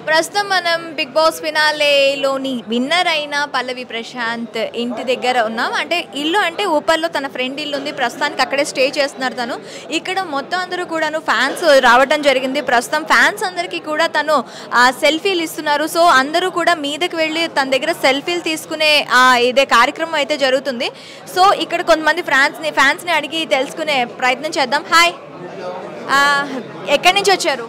ప్రస్తుతం మనం big boss ఫినాలేలోని winner అయిన పల్లవి ప్రశాంత్ ఇంటి దగ్గర ఉన్నాం. అంటే ఇల్లు అంటే ఊపర్లో తన ఫ్రెండ్ ఇల్లు ఉంది. ప్రస్తుతానికి అక్కడే స్టే చేస్తున్నారు తను. ఇక్కడ మొత్తం అందరూ కూడాను ఫ్యాన్స్ రావడం జరిగింది. ప్రస్తుతం ఫ్యాన్స్ అందరికీ కూడా తను సెల్ఫీలు ఇస్తున్నారు. సో అందరూ కూడా మీదకి వెళ్ళి తన దగ్గర సెల్ఫీలు తీసుకునే ఇదే కార్యక్రమం అయితే జరుగుతుంది. సో ఇక్కడ కొంతమంది ఫ్యాన్స్ని అడిగి తెలుసుకునే ప్రయత్నం చేద్దాం. హాయ్, ఎక్కడి నుంచి వచ్చారు?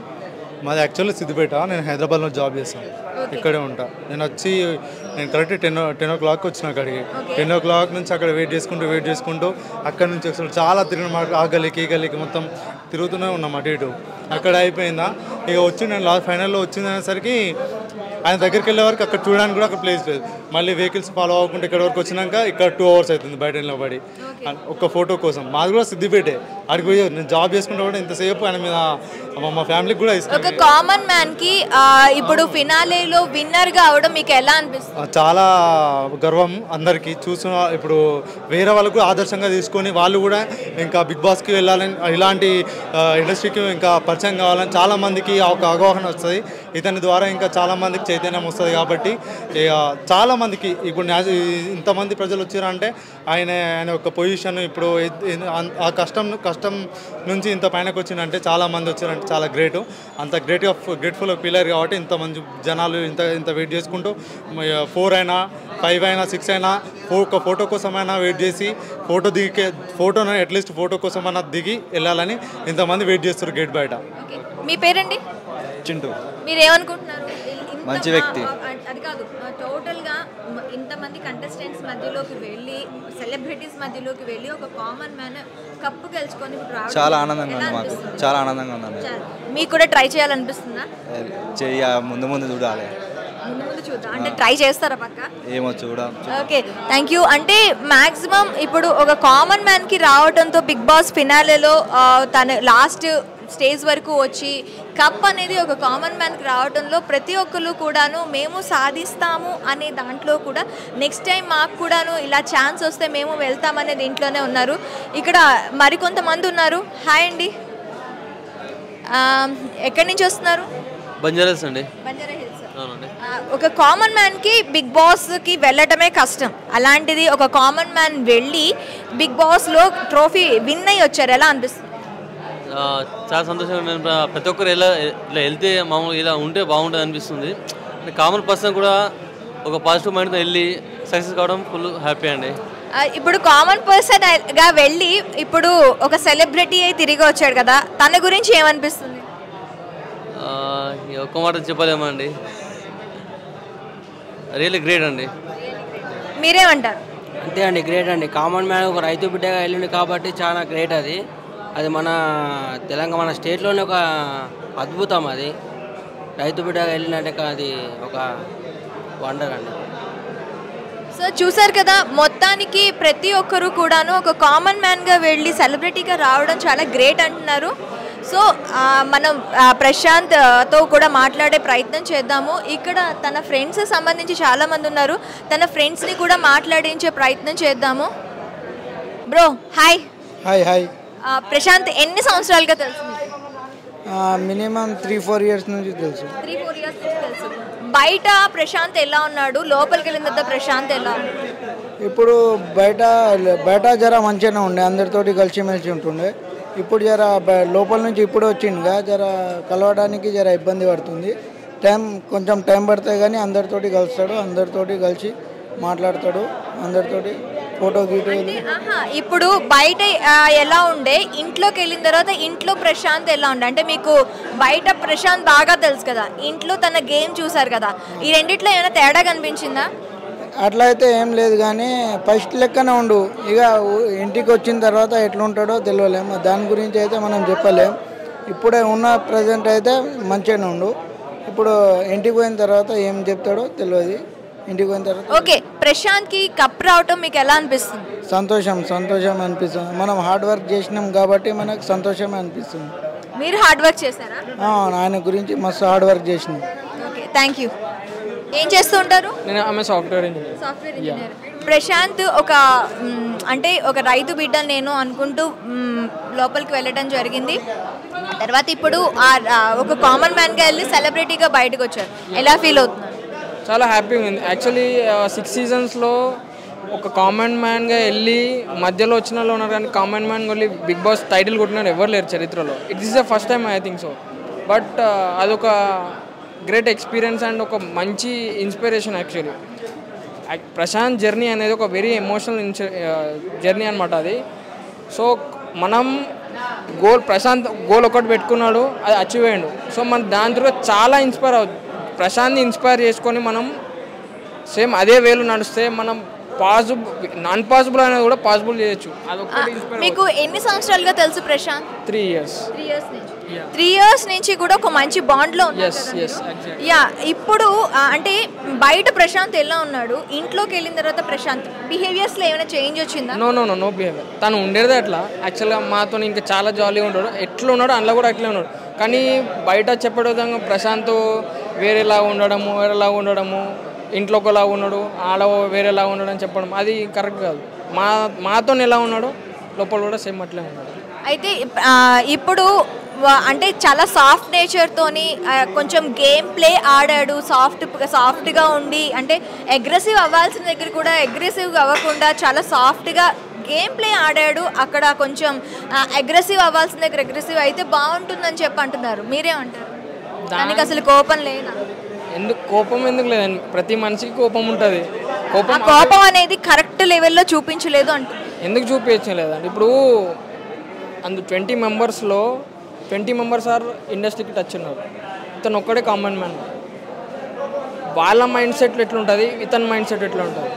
మాది యాక్చువల్లీ సిద్దిపేట. నేను హైదరాబాద్లో జాబ్ చేస్తాను, ఇక్కడే ఉంటా. నేను కరెక్ట్ 10 o'clock వచ్చిన అక్కడికి. 10 o'clock నుంచి అక్కడ వెయిట్ చేసుకుంటూ అక్కడ నుంచి వస్తున్నాడు. చాలా తిరిగిన మాట, ఆ గల్లీకి ఈ గల్లీకి మొత్తం తిరుగుతూనే ఉన్నాం అటు ఇటు. అక్కడ అయిపోయిందా, ఇక వచ్చి నేను ఫైనల్లో వచ్చిందనేసరికి ఆయన దగ్గరికి వెళ్ళే వరకు అక్కడ చూడడానికి కూడా అక్కడ ప్లేస్ లేదు. మళ్ళీ వెహికల్స్ ఫాలో అవ్వకుండా ఇక్కడ వరకు వచ్చినాక ఇక్కడ 2 hours అవుతుంది బయట నిలబడి ఒక ఫోటో కోసం. మాది కూడా సిద్దిపేటే. అడిగి పోయి నేను జాబ్ చేసుకుంటా కూడా ఇంతసేపు ఆయన మీద మా ఫ్యామిలీకి కూడా ఇస్తాను. ఒక కామన్ మ్యాన్ కి ఇప్పుడు ఫినాలేలో విన్నర్ గా అవడం మీకు ఎలా అనిపిస్తుంది? చాలా గర్వం అందరికీ. చూసిన ఇప్పుడు వేరే వాళ్ళకు ఆదర్శంగా తీసుకొని వాళ్ళు కూడా ఇంకా బిగ్ బాస్కి వెళ్ళాలని, ఇలాంటి ఇండస్ట్రీకి ఇంకా పరిచయం కావాలని చాలా మందికి ఒక అవగాహన వస్తుంది. ఇతని ద్వారా ఇంకా చాలా మందికి చైతన్యం వస్తుంది. కాబట్టి చాలా మందికి ఇప్పుడు ఇంతమంది ప్రజలు వచ్చారంటే ఆయన ఒక పొజిషన్ ఇప్పుడు ఆ కష్టం నుంచి ఇంత పైనకు వచ్చిందంటే చాలా మంది వచ్చారంటే చాలా గ్రేట్. అంత గ్రేట్ఫుల్ ఫీల్ అయ్యారు కాబట్టి ఇంతమంది జనాలు ఇంత వెయిట్ చేసుకుంటూ 4 అయినా 5 అయినా 6 అయినా ఒక ఫోటో కోసమైనా వెయిట్ చేసి ఫోటోను అట్లీస్ట్ ఫోటో కోసమైనా దిగి వెళ్ళాలని ఇంతమంది వెయిట్ చేస్తారు గేట్ బయట. మీ పేరండి? చింటూ. మీరు ఏమనుకుంటున్నారు? మంచి వ్యక్తి. అది కాదు, టోటల్గా ఇంతమంది కంటెస్టెంట్స్ మధ్యలోకి వెళ్ళి, సెలబ్రిటీస్ మధ్యలోకి వెళ్ళి ఒక కామన్ మ్యాన్ కప్పు గెలుచుకొని చాలా ఆనందంగా ఉంది. మాకు చాలా ఆనందంగా ఉందండి. మీకు కూడా ట్రై చేయాలనిపిస్తుందా? ముందు చూడాలి. ముందు చూద్దాం అంటే ట్రై చేస్తారా పక్క? ఏమో చూడాలి. Okay, thank you. అంటే మ్యాక్సిమం ఇప్పుడు ఒక కామన్ మ్యాన్కి రావడంతో బిగ్ బాస్ ఫినాలేలో తను లాస్ట్ స్టేజ్ వరకు వచ్చి కప్ అనేది ఒక కామన్ మ్యాన్కి రావడంలో ప్రతి ఒక్కరు కూడాను మేము సాధిస్తాము అనే దాంట్లో కూడా నెక్స్ట్ టైం మాకు కూడాను ఇలా ఛాన్స్ వస్తే మేము వెళ్తామనే దీంట్లోనే ఉన్నారు. ఇక్కడ మరికొంతమంది ఉన్నారు. హాయ్ అండి, ఎక్కడి నుంచి వస్తున్నారు? బంజారాస్ అండి. బంజారా హిల్స్. ఒక కామన్ మ్యాన్కి బిగ్ బాస్కి వెళ్ళటమే కష్టం. అలాంటిది ఒక కామన్ మ్యాన్ వెళ్ళి బిగ్ బాస్లో ట్రోఫీ విన్ అయ్యి వచ్చారు. ఎలా అనిపిస్తుంది? చాలా సంతోషంగా. నేను ప్రతి ఒక్కరు ఇలా వెళ్తే మామూలుగా ఇలా ఉంటే బాగుంటుంది అనిపిస్తుంది. కామన్ పర్సన్ కూడా ఒక పాజిటివ్ మైండ్తో వెళ్ళి సక్సెస్ కావడం ఫుల్ హ్యాపీ అండి. ఇప్పుడు కామన్ పర్సన్గా వెళ్ళి ఇప్పుడు ఒక సెలబ్రిటీ అయి తిరిగి వచ్చాడు కదా, తన గురించి ఏమనిపిస్తుంది? ఒక్క మాట చెప్పలేమండి, రియల్లీ గ్రేట్ అండి. మీరేమంటారు? అంతే అండి, గ్రేట్ అండి. కామన్ మ్యాన్ ఒక రైతు బిడ్డగా వెళ్ళింది కాబట్టి చాలా గ్రేట్. అది మన తెలంగాణ స్టేట్లోనే ఒక అద్భుతం. అది రైతు బిడ్డగా వెళ్ళినట్టే అది ఒక వండర్ అండి. సో చూసారు కదా, మొత్తానికి ప్రతి ఒక్కరు కూడాను ఒక కామన్ మ్యాన్గా వెళ్ళి సెలబ్రిటీగా రావడం చాలా గ్రేట్ అంటున్నారు. సో మనం ప్రశాంత్తో కూడా మాట్లాడే ప్రయత్నం చేద్దాము. ఇక్కడ తన ఫ్రెండ్స్ సంబంధించి చాలామంది ఉన్నారు. తన ఫ్రెండ్స్ని కూడా మాట్లాడించే ప్రయత్నం చేద్దాము. Bro hi. Hi hi. Prashant ఎన్ని సంవత్సరాలుగా తెలుసు? మినిమం 3-4 years నుంచి తెలుసు. 3-4 years నుంచి తెలుసు. బయట ప్రశాంత్ ఎలా ఉన్నాడు, లోపలికి వెళ్ళిన తర్వాత ప్రశాంత్ ఎలా ఉన్నాడు? ఇప్పుడు బయట జర మంచిగానే ఉండే, అందరితోటి కలిసిమెలిసి ఉంటుండే. ఇప్పుడు జర లోపల నుంచి ఇప్పుడు వచ్చిందిగా, జర కలవడానికి జర ఇబ్బంది పడుతుంది. కొంచెం టైం పడుతుంది కానీ అందరితోటి కలుస్తాడు, అందరితోటి కలిసి మాట్లాడతాడు, అందరితోటి ఫోటో గీటో. ఇప్పుడు బయట ఎలా ఉండే, ఇంట్లోకి వెళ్ళిన తర్వాత ఇంట్లో ప్రశాంత్ ఎలా ఉండే? అంటే మీకు బయట ప్రశాంత్ బాగా తెలుసు కదా, ఇంట్లో తన గేమ్ చూసారు కదా, ఈ రెండిట్లో ఏమైనా తేడా కనిపించిందా? అట్లా అయితే ఏం లేదు కానీ ఫస్ట్ లెక్కనే ఉండు. ఇక ఇంటికి వచ్చిన తర్వాత ఎట్లుంటాడో తెలియలేము, దాని గురించి అయితే మనం చెప్పలేం. ఇప్పుడే ఉన్న ప్రజెంట్ అయితే మంచిగానే ఉండు. ఇప్పుడు ఇంటికి పోయిన తర్వాత ఏం చెప్తాడో తెలియదు. ఇంటికి పోయిన తర్వాత ఓకే, ప్రశాంత్కి కప్ రావటం మీకు ఎలా అనిపిస్తుంది? సంతోషం అనిపిస్తుంది. మనం హార్డ్ వర్క్ చేసినాం కాబట్టి మనకు సంతోషమే అనిపిస్తుంది. మీరు హార్డ్ వర్క్ చేశారా? ఆయన గురించి మస్తు హార్డ్ వర్క్ చేసినాం. Okay, thank you. ఏం చేస్తూ ఉంటారు? నేను సాఫ్ట్వేర్ ఇంజనీర్. ప్రశాంత్ ఒక అంటే ఒక రైతు బిడ్డ నేను అనుకుంటూ లోపలికి వెళ్ళడం జరిగింది. తర్వాత ఇప్పుడు ఒక కామన్ మ్యాన్గా వెళ్ళి సెలబ్రిటీగా బయటకు వచ్చారు. ఎలా ఫీల్ అవుతున్నారు? చాలా హ్యాపీగా ఉంది. యాక్చువల్లీ 6 సీజన్స్లో ఒక కామన్ మ్యాన్గా వెళ్ళి మధ్యలో వచ్చిన వాళ్ళు ఉన్నారు, కానీ కామన్ మ్యాన్గా వెళ్ళి బిగ్ బాస్ టైటిల్ కొట్టినారు ఎవరు లేరు చరిత్రలో. It is the first time I think so. But అదొక గ్రేట్ ఎక్స్పీరియన్స్ అండ్ ఒక మంచి ఇన్స్పిరేషన్. యాక్చువల్లీ ప్రశాంత్ జర్నీ అనేది ఒక వెరీ ఎమోషనల్ జర్నీ అనమాట అది. సో మనం ప్రశాంత్ గోల్ ఒకటి పెట్టుకున్నాడు, అది అచీవ్ అయ్యాడు. సో మన దాని ద్వారా చాలా ఇన్స్పైర్ అవుతుంది. ప్రశాంత్ని ఇన్స్పైర్ చేసుకొని మనం సేమ్ అదే వేలో నడిస్తే మనం నాన్ పాసిబుల్ అనేది కూడా పాసిబుల్ చేయొచ్చు. మీకు ఎన్ని సంవత్సరాలుగా తెలుసు ప్రశాంత్? 3 years. 3 years నుంచి కూడా ఒక మంచి బాండ్లో యా. ఇప్పుడు అంటే బయట ప్రశాంత్ ఎలా ఉన్నాడు, ఇంట్లోకి వెళ్ళిన తర్వాత ప్రశాంత్ బిహేవియర్స్లో ఏమైనా చేంజ్ వచ్చిందా? No behaviour. తను ఉండేది అట్లా యాక్చువల్గా మాతో ఇంకా చాలా జాలీగా ఉంటాడు. ఎట్లా ఉన్నాడు అందులో కూడా అట్లే ఉన్నాడు. కానీ బయట చెప్పే విధంగా ప్రశాంత్ వేరేలాగా ఉండడము ఇంట్లో ఒకలా ఉన్నాడు, ఆడ వేరేలా ఉండడం అని చెప్పడం అది కరెక్ట్ కాదు. మాతో ఎలా ఉన్నాడో లోపల కూడా సేమ్ అట్లే ఉన్నాడు. అయితే ఇప్పుడు అంటే చాలా సాఫ్ట్ నేచర్తోని కొంచెం గేమ్ ప్లే ఆడాడు, సాఫ్ట్గా ఉండి అంటే అగ్రెసివ్ అవ్వాల్సిన దగ్గర కూడా అగ్రెసివ్గా అవ్వకుండా చాలా సాఫ్ట్గా గేమ్ ప్లే ఆడాడు. అక్కడ కొంచెం అగ్రెసివ్ అవ్వాల్సిన దగ్గర అగ్రెసివ్ అయితే బాగుంటుందని చెప్పి అంటున్నారు. మీరేమంటారు? దానికి అసలు కోపం లేదా? కోపం ఎందుకు లేదండి, ప్రతి మనిషికి కోపం ఉంటుంది. కోపం అనేది కరెక్ట్ లెవెల్లో చూపించలేదు అంటే ఎందుకు చూపించలేదండి? ఇప్పుడు 20 మెంబర్స్లో 20 మెంబర్స్ ఆర్ ఇండస్ట్రీకి టచ్ ఉన్నారు. ఇతను ఒక్కడే కామన్ మ్యాన్. వాళ్ళ మైండ్ సెట్ ఎట్లుంటుంది, ఇతని మైండ్ సెట్ ఎట్లా ఉంటుంది.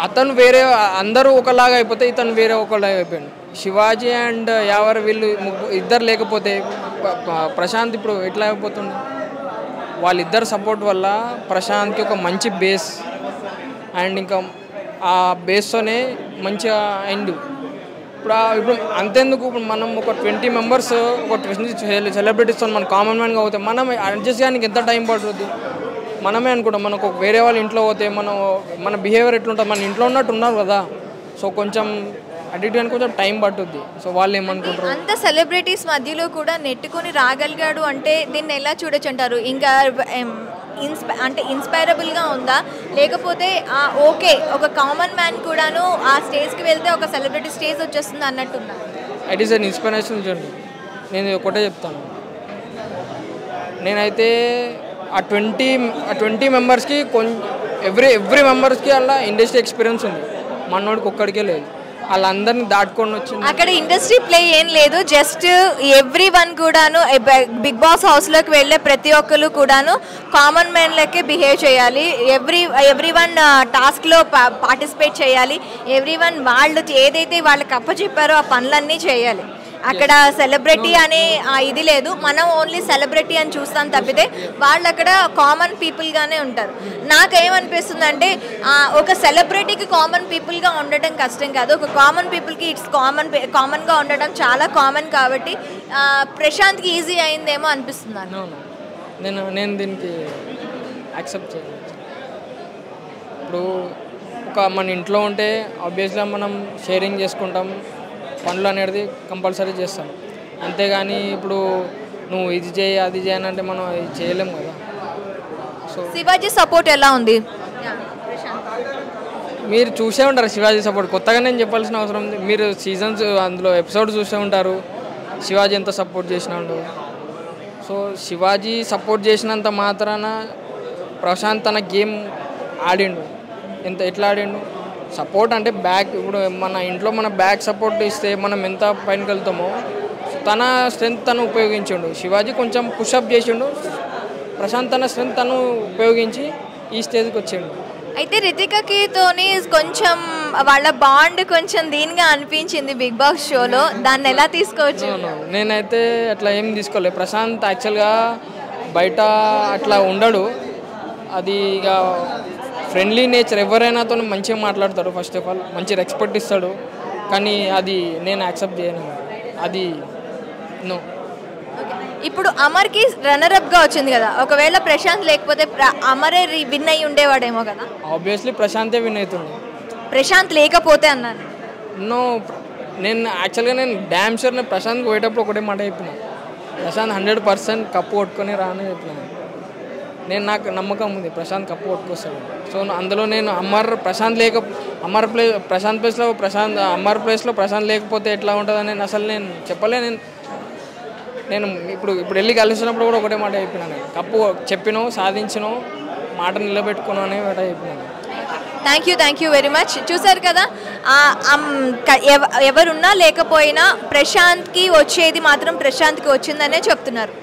అతను వేరే అందరూ ఒకలాగా అయిపోతే ఇతను వేరే ఒకలాగా అయిపోయాడు. శివాజీ అండ్ యావర్ వీళ్ళు ఇద్దరు లేకపోతే ప్రశాంత్ ఇప్పుడు ఎట్లా అయిపోతుంది? వాళ్ళిద్దరు సపోర్ట్ వల్ల ప్రశాంత్కి ఒక మంచి బేస్ అండ్ ఇంకా ఆ బేస్తోనే మంచిగా అయిండు. ఇప్పుడు అంతేందుకు ఇప్పుడు మనం ఒక 20 మెంబర్స్ ఒక 20 సెలబ్రిటీస్తో మనం కామన్ మ్యాన్గా పోతే మనం అడ్జస్ట్ చేయడానికి ఎంత టైం పడుతుంది? మనమే అనుకుంటాం. మనకు వేరే వాళ్ళ ఇంట్లో పోతే మన బిహేవియర్ ఎట్లుంటుంది, మన ఇంట్లో ఉన్నట్టు ఉన్నారు కదా. సో కొంచెం అడిక్ట్ అని కొంచెం టైం పట్టుద్ది. సో వాళ్ళు ఏమనుకుంటారు? అంత సెలబ్రిటీస్ మధ్యలో కూడా నెట్టుకొని రాగలిగాడు అంటే దీన్ని ఎలా చూడొచ్చు అంటారు? ఇంకా అంటే ఇన్స్పైరబుల్గా ఉందా, లేకపోతే ఓకే ఒక కామన్ మ్యాన్ కూడాను ఆ స్టేజ్కి వెళ్తే ఒక సెలబ్రిటీ స్టేజ్ వచ్చేస్తుంది అన్నట్టుందా? It is an inspiration journey. నేను ఒకటే చెప్తాను, నేనైతే ఆ 20 మెంబర్స్కి ఎవ్రీ మెంబర్స్కి అలా ఇండస్ట్రీ ఎక్స్పీరియన్స్ ఉంది. మనోడికి ఒక్కడికే లేదు. వాళ్ళందరినీ దాటుకొని వచ్చింది. అక్కడ ఇండస్ట్రీ ప్లే ఏం లేదు, జస్ట్ ఎవ్రీ వన్ కూడాను బిగ్ బాస్ హౌస్లోకి వెళ్ళే ప్రతి ఒక్కరు కూడాను కామన్ మ్యాన్లకే బిహేవ్ చేయాలి. ఎవ్రీ వన్ టాస్క్లో పార్టిసిపేట్ చేయాలి. ఎవ్రీ వన్ వాళ్ళు ఏదైతే వాళ్ళకి అప్పచెప్పారో ఆ పనులన్నీ చేయాలి. అక్కడ సెలబ్రిటీ అనే ఇది లేదు. మనం ఓన్లీ సెలబ్రిటీ అని చూస్తాం తప్పితే వాళ్ళు అక్కడ కామన్ పీపుల్గానే ఉంటారు. నాకేమనిపిస్తుంది అంటే ఒక సెలబ్రిటీకి కామన్ పీపుల్గా ఉండటం కష్టం కాదు, ఒక కామన్ పీపుల్కి ఇట్స్ కామన్గా ఉండటం చాలా కామన్. కాబట్టి ప్రశాంత్కి ఈజీ అయిందేమో అనిపిస్తుంది. నేను దీనికి యాక్సెప్ట్ చేయను. ఇప్పుడు మన ఇంట్లో ఉంటే ఆబ్వియస్గా మనం షేరింగ్ చేసుకుంటాం, పనులు అనేది కంపల్సరీ చేస్తాం. అంతేగాని ఇప్పుడు నువ్వు ఇది చేయి అది చేయని అంటే మనం ఇది చేయలేము కదా. సో శివాజీ సపోర్ట్ ఎలా ఉంది? మీరు చూసే ఉంటారు శివాజీ సపోర్ట్. కొత్తగా నేను చెప్పాల్సిన అవసరం ఉంది. మీరు సీజన్స్ అందులో ఎపిసోడ్ చూసే ఉంటారు శివాజీ ఎంత సపోర్ట్ చేసినాడు. సో శివాజీ సపోర్ట్ చేసినంత మాత్రాన ప్రశాంత్ తన గేమ్ ఆడిండు. ఎట్లా ఆడిండు? సపోర్ట్ అంటే బ్యాక్, ఇప్పుడు మన ఇంట్లో మన బ్యాక్ సపోర్ట్ ఇస్తే మనం ఎంత పైనకి వెళ్తామో తన స్ట్రెంత్ తను ఉపయోగించిండు. శివాజీ కొంచెం పుషప్ చేసిండు, ప్రశాంత్ తన స్ట్రెంత్ తను ఉపయోగించి ఈ స్టేజ్కి వచ్చిండు. అయితే రితికకితోని కొంచెం వాళ్ళ బాండ్ కొంచెం దీనిగా అనిపించింది బిగ్ బాస్ షోలో. దాన్ని ఎలా తీసుకోవచ్చు? నేనైతే అట్లా ఏం తీసుకోలేదు. ప్రశాంత్ యాక్చువల్గా బయట అట్లా ఉండడు. అది ఇక ఫ్రెండ్లీ నేచర్, ఎవరైనాతో మంచిగా మాట్లాడతాడు. ఫస్ట్ ఆఫ్ ఆల్ మంచి రెస్పెక్ట్ ఇస్తాడు. కానీ అది నేను యాక్సెప్ట్ చేయను. అది నో. ఇప్పుడు అమర్కి రన్నరప్గా వచ్చింది కదా, ఒకవేళ ప్రశాంత్ లేకపోతే అమరే విన్ అయ్యి ఉండేవాడేమో కదా. ఆబ్వియస్లీ ప్రశాంతే విన్ అవుతుంది. ప్రశాంత్ లేకపోతే అన్నాను. నో, నేను యాక్చువల్గా నేను డ్యామ్ షూర్ నేను ప్రశాంత్ పోయేటప్పుడు ఒకటే మాట చెప్పిన, ప్రశాంత్ 100% కప్పు కొట్టుకొని రాని చెప్పిన. నాకు నమ్మకం ఉంది ప్రశాంత్ కప్పు కొట్టుకొస్తాడు. సో అందులో నేను ప్రశాంత్ ప్లేస్లో అమర్ ప్లేస్లో ప్రశాంత్ లేకపోతే ఎట్లా ఉంటుందని నేను అసలు నేను చెప్పలేను. నేను ఇప్పుడు వెళ్ళి కలిసినప్పుడు కూడా ఒకటే మాట చెప్పినా, నేను కప్పు చెప్పినో సాధించినో మాట నిలబెట్టుకున్నాను అనే మాట చెప్పినాను. Thank you very much. చూసారు కదా, ఎవరున్నా లేకపోయినా ప్రశాంత్కి వచ్చేది మాత్రం ప్రశాంత్కి వచ్చిందనే చెప్తున్నారు.